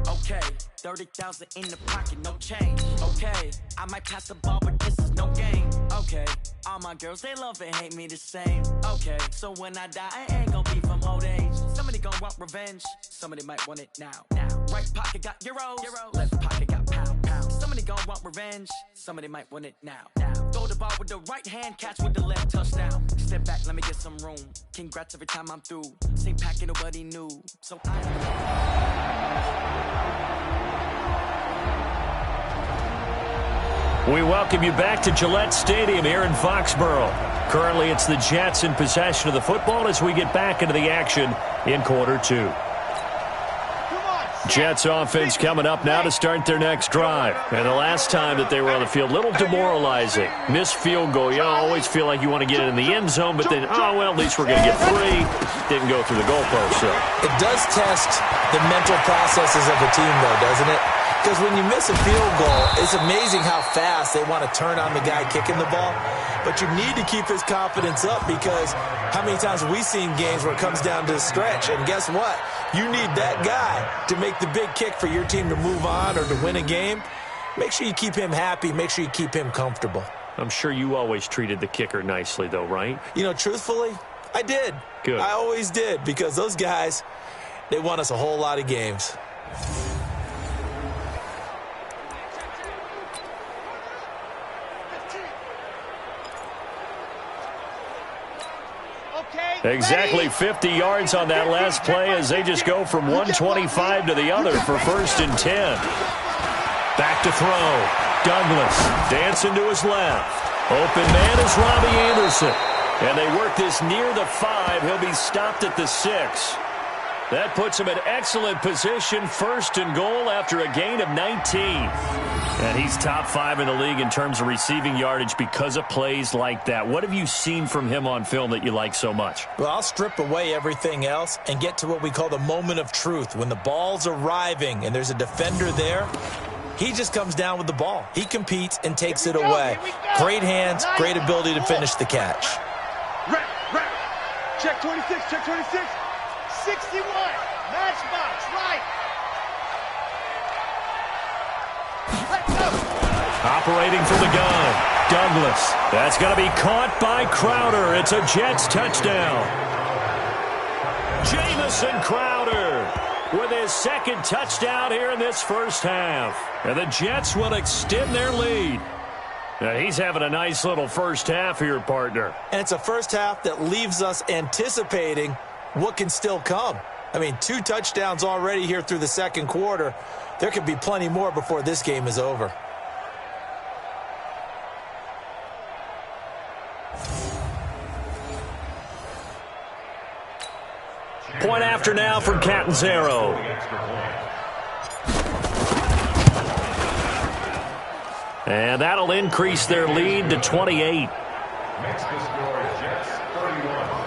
Okay, 30,000 in the pocket, no change. Okay, I might pass the ball, but this is no game. Okay, all my girls, they love and hate me the same. Okay, so when I die, I ain't gonna be from old age. Somebody gonna want revenge, somebody might want it now. Right pocket got euros, left pocket got pound. Somebody gonna want revenge, somebody might want it now. Throw the ball with the right hand, catch with the left, touchdown. Step back, let me get some room. Congrats every time I'm through. Same packet, nobody knew. So We welcome you back to Gillette Stadium here in Foxborough. Currently, it's the Jets in possession of the football as we get back into the action in quarter two. Jets offense coming up now to start their next drive. And the last time that they were on the field, a little demoralizing. Missed field goal. You always feel like you want to get it in the end zone, but then, oh, well, at least we're going to get three. Didn't go through the goalpost, so. It does test the mental processes of a team, though, doesn't it? Because when you miss a field goal, it's amazing how fast they want to turn on the guy kicking the ball. But you need to keep his confidence up because how many times have we seen games where it comes down to the stretch? And guess what? You need that guy to make the big kick for your team to move on or to win a game. Make sure you keep him happy. Make sure you keep him comfortable. I'm sure you always treated the kicker nicely, though, right? You know, truthfully, I did. Good. I always did because those guys, they won us a whole lot of games. Exactly 50 yards on that last play as they just go from 125 to the other for 1st and 10. Back to throw. Douglas dancing to his left. Open man is Robbie Anderson. And they work this near the 5. He'll be stopped at the 6. That puts him in excellent position, 1st and goal after a gain of 19. And he's top 5 in the league in terms of receiving yardage because of plays like that. What have you seen from him on film that you like so much? Well, I'll strip away everything else and get to what we call the moment of truth. When the ball's arriving and there's a defender there, he just comes down with the ball. He competes and takes it away. Great hands, great ability to finish the catch. Rep. Check 26, check 26. 61, matchbox, right. Let's go. Operating from the gun, Douglas. That's going to be caught by Crowder. It's a Jets touchdown. Jamison Crowder with his 2nd touchdown here in this first half. And the Jets will extend their lead. Now, he's having a nice little first half here, partner. And it's a first half that leaves us anticipating what can still come. I mean, 2 touchdowns already here through the 2nd quarter. There could be plenty more before this game is over. Point after now from Catanzaro. And that'll increase their lead to 28.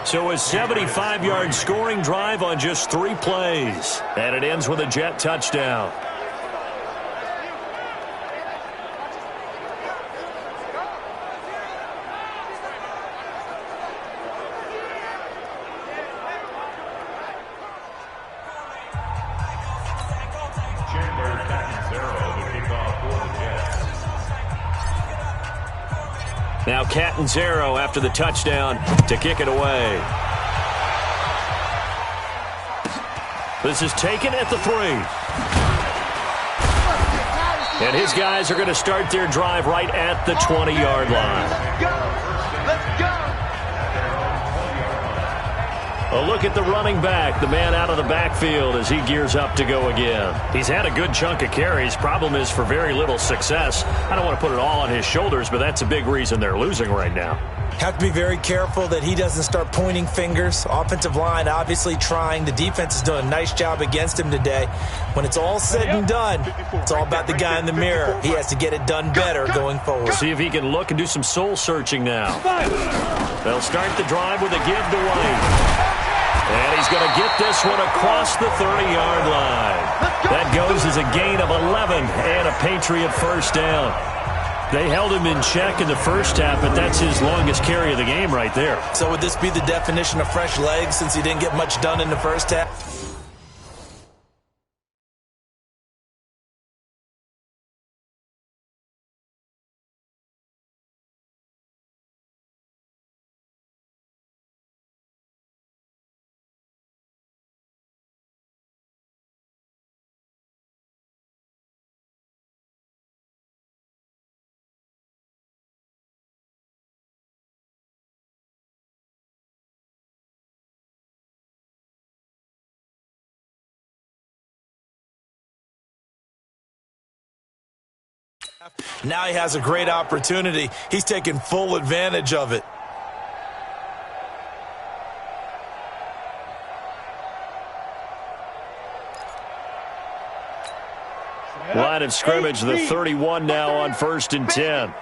So a 75-yard scoring drive on just 3 plays. And it ends with a Jet touchdown. Now Catanzaro after the touchdown to kick it away. This is taken at the 3. And his guys are going to start their drive right at the 20-yard line. Let's go. A look at the running back, the man out of the backfield as he gears up to go again. He's had a good chunk of carries. Problem is for very little success. I don't want to put it all on his shoulders, but that's a big reason they're losing right now. Have to be very careful that he doesn't start pointing fingers. Offensive line obviously trying. The defense is doing a nice job against him today. When it's all said and done, it's all about the guy in the mirror. He has to get it done better going forward. See if he can look and do some soul searching now. They'll start the drive with a give to White. And he's going to get this one across the 30-yard line. That goes as a gain of 11 and a Patriot first down. They held him in check in the first half, but that's his longest carry of the game right there. So would this be the definition of fresh legs since he didn't get much done in the first half? Now he has a great opportunity. He's taking full advantage of it. Line of scrimmage, the 31 now on 1st and 10.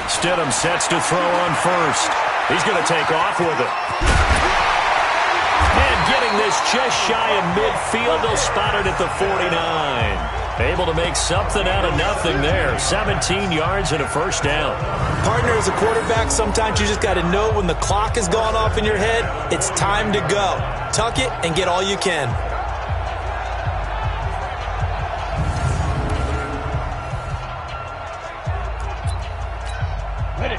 Stidham sets to throw on first. He's going to take off with it. And getting this just shy of midfield, they'll spot it at the 49. Able to make something out of nothing there. 17 yards and a first down. Partner, as a quarterback, sometimes you just got to know when the clock has gone off in your head, it's time to go. Tuck it and get all you can.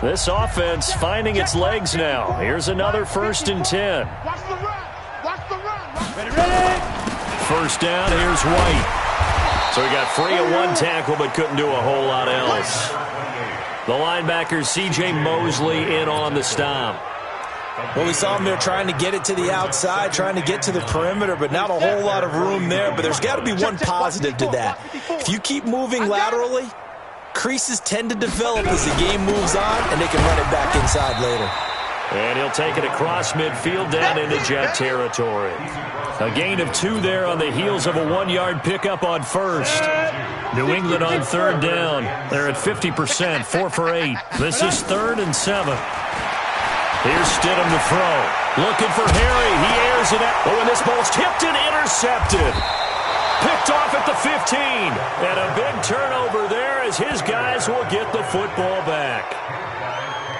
This offense finding its legs now. Here's another 1st and 10. Watch the run. Watch the run. Ready. First down, here's White. So he got free of one tackle but couldn't do a whole lot else. The linebacker, C.J. Mosley, in on the stop. Well, we saw him there trying to get it to the outside, trying to get to the perimeter, but not a whole lot of room there. But there's got to be one positive to that. If you keep moving laterally, creases tend to develop as the game moves on, and they can run it back inside later. And he'll take it across midfield down into Jet territory. A gain of 2 there on the heels of a 1-yard pickup on first. New England on 3rd down. They're at 50%, 4 for 8. This is 3rd and 7. Here's Stidham to throw. Looking for Harry. He airs it out. Oh, and this ball's tipped and intercepted. Picked off at the 15. And a big turnover there as his guys will get the football back.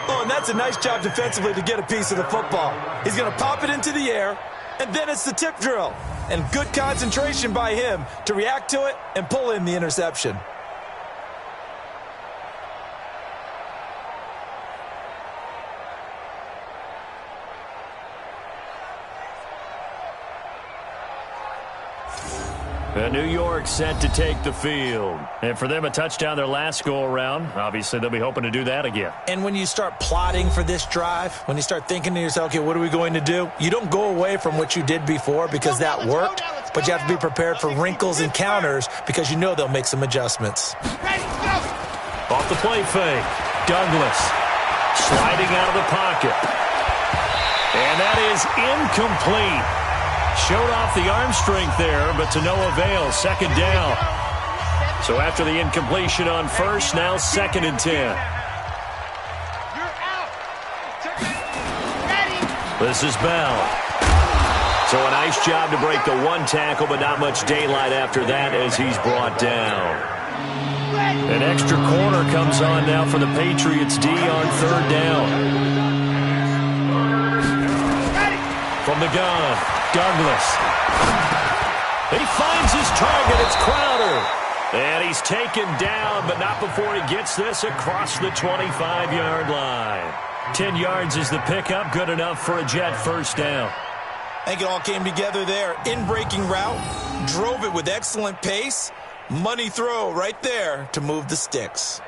Oh, and that's a nice job defensively to get a piece of the football. He's going to pop it into the air, and then it's the tip drill. And good concentration by him to react to it and pull in the interception. And New York set to take the field. And for them, a touchdown their last go-around. Obviously, they'll be hoping to do that again. And when you start plotting for this drive, when you start thinking to yourself, okay, what are we going to do? You don't go away from what you did before because that worked, but you have to be prepared for wrinkles and counters because you know they'll make some adjustments. Off the play fake. Douglas sliding out of the pocket. And that is incomplete. Showed off the arm strength there, but to no avail. 2nd down. So after the incompletion on first, now 2nd and 10. This is Bell. So a nice job to break the 1 tackle, but not much daylight after that as he's brought down. An extra corner comes on now for the Patriots D on 3rd down. From the gun, Douglas. And he finds his target. It's Crowder. And he's taken down, but not before he gets this across the 25-yard line. 10 yards is the pickup. Good enough for a Jet first down. I think it all came together there. In-breaking route. Drove it with excellent pace. Money throw right there to move the sticks.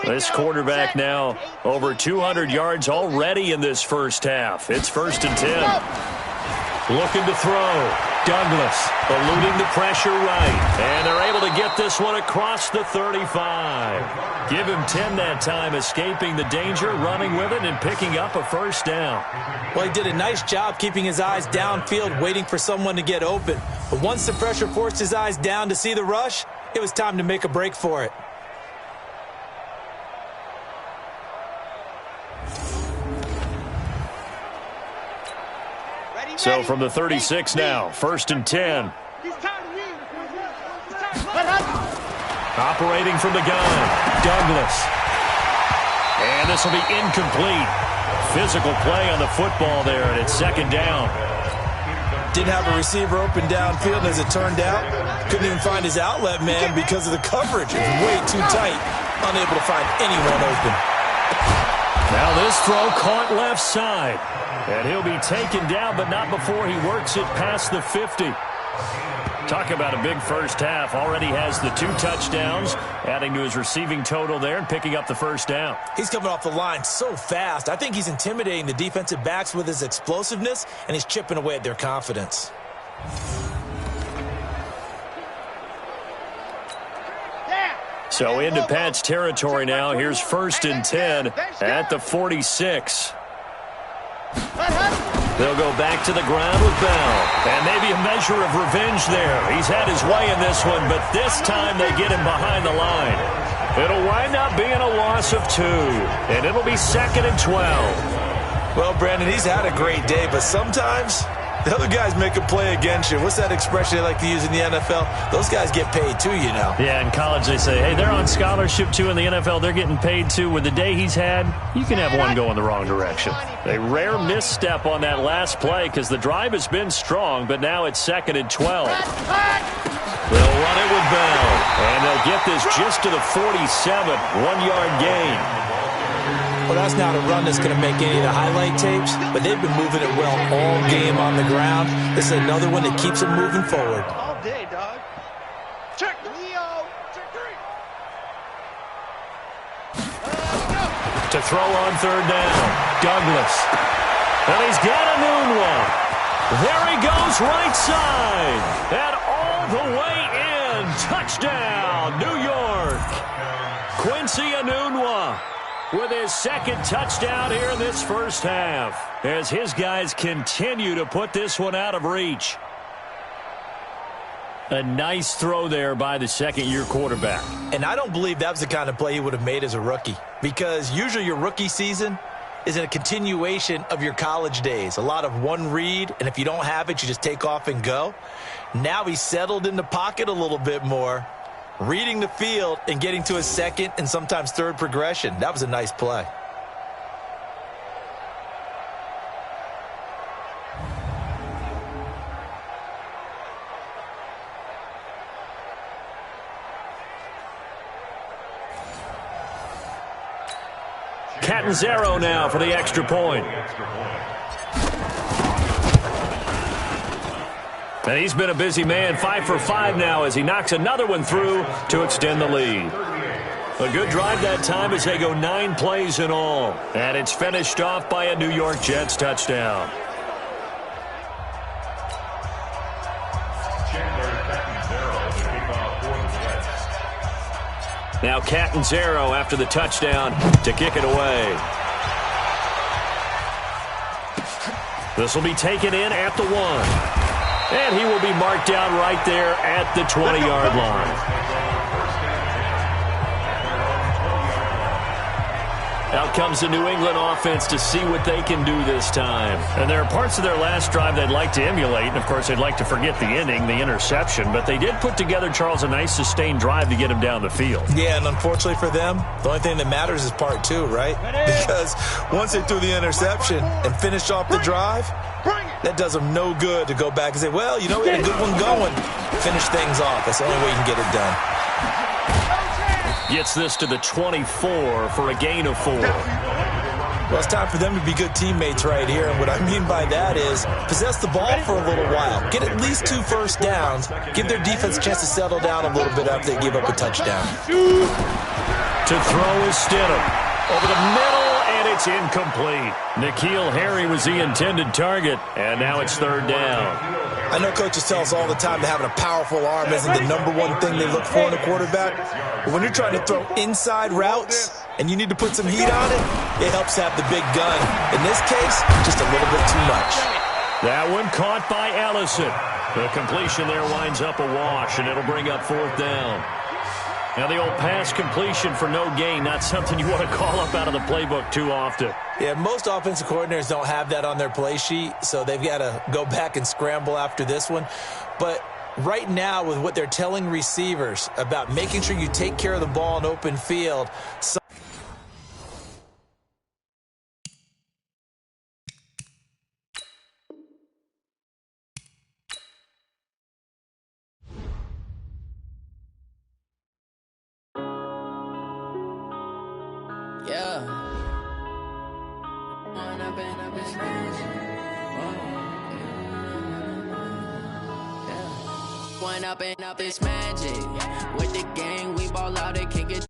This quarterback now over 200 yards already in this first half. It's 1st and 10. Looking to throw. Douglas eluding the pressure right. And they're able to get this one across the 35. Give him 10 that time, escaping the danger, running with it, and picking up a first down. Well, he did a nice job keeping his eyes downfield, waiting for someone to get open. But once the pressure forced his eyes down to see the rush, it was time to make a break for it. So from the 36 now, 1st and 10. Operating from the gun, Douglas. And this will be incomplete. Physical play on the football there, and it's 2nd down. Didn't have a receiver open downfield, as it turned out. Couldn't even find his outlet man because of the coverage. It was way too tight. Unable to find anyone open. Now this throw caught left side. And he'll be taken down, but not before he works it past the 50. Talk about a big first half. Already has the 2 touchdowns, adding to his receiving total there and picking up the first down. He's coming off the line so fast. I think he's intimidating the defensive backs with his explosiveness, and he's chipping away at their confidence. So into Pat's territory now. Here's 1st and 10 at the 46. They'll go back to the ground with Bell. And maybe a measure of revenge there. He's had his way in this one, but this time they get him behind the line. It'll wind up being a loss of 2. And it'll be 2nd and 12. Well, Brandon, he's had a great day, but sometimes the other guys make a play against you. What's that expression they like to use in the NFL? Those guys get paid too, you know. Yeah, in college they say, hey, they're on scholarship too. In the NFL, they're getting paid too. With the day he's had, you can have one go in the wrong direction. A rare misstep on that last play because the drive has been strong, but now it's 2nd and 12. They'll run it with Bell, and they'll get this just to the 47, 1-yard gain. Well, that's not a run that's going to make any of the highlight tapes, but they've been moving it well all game on the ground. This is another one that keeps them moving forward. All day, dog. Check, Leo. Check 3. To throw on 3rd down, Douglas. And he's got a noon one. There he goes right side. And all the way in. Touchdown, New York. Quincy Enunwa with his 2nd touchdown here in this first half, as his guys continue to put this one out of reach. A nice throw there by the 2nd-year quarterback. And I don't believe that was the kind of play he would have made as a rookie, because usually your rookie season is a continuation of your college days. A lot of one read, and if you don't have it, you just take off and go. Now he's settled in the pocket a little bit more, reading the field and getting to his 2nd and sometimes 3rd progression. That was a nice play. Catanzaro now for the extra point. And he's been a busy man, 5 for 5 now as he knocks another one through to extend the lead. A good drive that time as they go 9 plays in all. And it's finished off by a New York Jets touchdown. Now Catanzaro after the touchdown to kick it away. This will be taken in at the 1. And he will be marked down right there at the 20-yard line. Out comes the New England offense to see what they can do this time. And there are parts of their last drive they'd like to emulate. And, of course, they'd like to forget the ending, the interception. But they did put together, Charles, a nice sustained drive to get him down the field. Yeah, and unfortunately for them, the only thing that matters is part 2, right? Because once they threw the interception and finished off the drive, that does them no good to go back and say, well, you know, we had a good one going. Finish things off. That's the only way you can get it done. Gets this to the 24 for a gain of 4. Well, it's time for them to be good teammates right here. And what I mean by that is possess the ball for a little while. Get at least 2 first downs. Give their defense a chance to settle down a little bit after they give up a touchdown. To throw is Stidham. Over the middle, and it's incomplete. N'Keal Harry was the intended target, and now it's third down. I know coaches tell us all the time that having a powerful arm isn't the number one thing they look for in a quarterback. But when you're trying to throw inside routes and you need to put some heat on it, it helps to have the big gun. In this case, just a little bit too much. That one caught by Ellison. The completion there winds up a wash, and it'll bring up fourth down. Now, the old pass completion for no gain, not something you want to call up out of the playbook too often. Yeah, most offensive coordinators don't have that on their play sheet, so they've got to go back and scramble after this one. But right now, with what they're telling receivers about making sure you take care of the ball in open field, Up and up, it's magic. With the gang, we ball out, they can't get